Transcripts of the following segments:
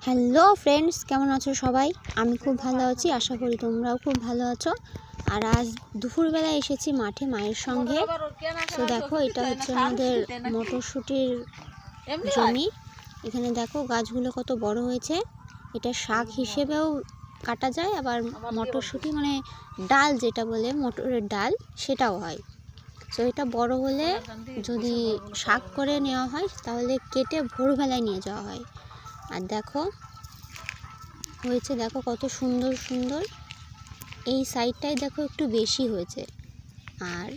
Hello friends, কেমন আছো সবাই? আমি খুব ভালো আছি, আশা করি তোমরাও খুব ভালো আছো। আর আজ দুপুরবেলা এসেছি মাঠে মায়ের সঙ্গে। তো দেখো, এটা হচ্ছে আমাদের মটরশুঁটির জমি। এখানে দেখো গাছগুলো কত বড় হয়েছে। এটা শাক হিসেবেও কাটা যায়, আবার মটরশুঁটি মানে ডাল যেটা বলে মটরের ডাল, সেটাও হয়। তো এটা বড় হলে যদি শাক করে নেওয়া হয় তাহলে কেটে ভোরবেলায় নিয়ে যাওয়া হয়। আর দেখো হয়েছে, দেখো কত সুন্দর সুন্দর। এই সাইডটাই দেখো একটু বেশি হয়েছে, আর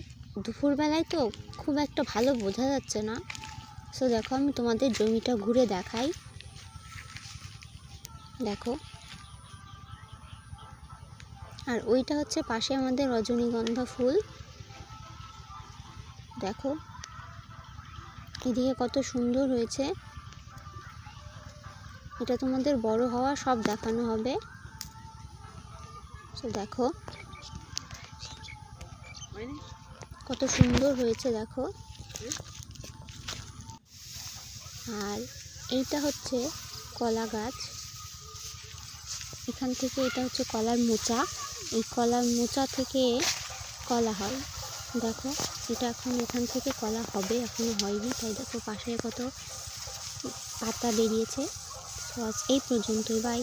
দুপুরবেলায় তো খুব একটা ভালো বোঝা যাচ্ছে না। সো দেখো, আমি তোমাদের জমিটা ঘুরে দেখাই। দেখো, আর ওইটা হচ্ছে পাশে আমাদের রজনীগন্ধা ফুল। দেখো এদিকে কত সুন্দর হয়েছে। এটা তোমাদের বড় হওয়া সব দেখানো হবে। তো দেখো কত সুন্দর হয়েছে, দেখো। আর এইটা হচ্ছে কলা গাছ। এখান থেকে এটা হচ্ছে কলার মোচা। এই কলার মোচা থেকে কলা হয়। দেখো, এটা এখন এখান থেকে কলা হবে, এখনো হয়নি। তাই দেখো পাশে কত পাতা বেরিয়েছে। তো আজ এই পর্যন্তই, বাই।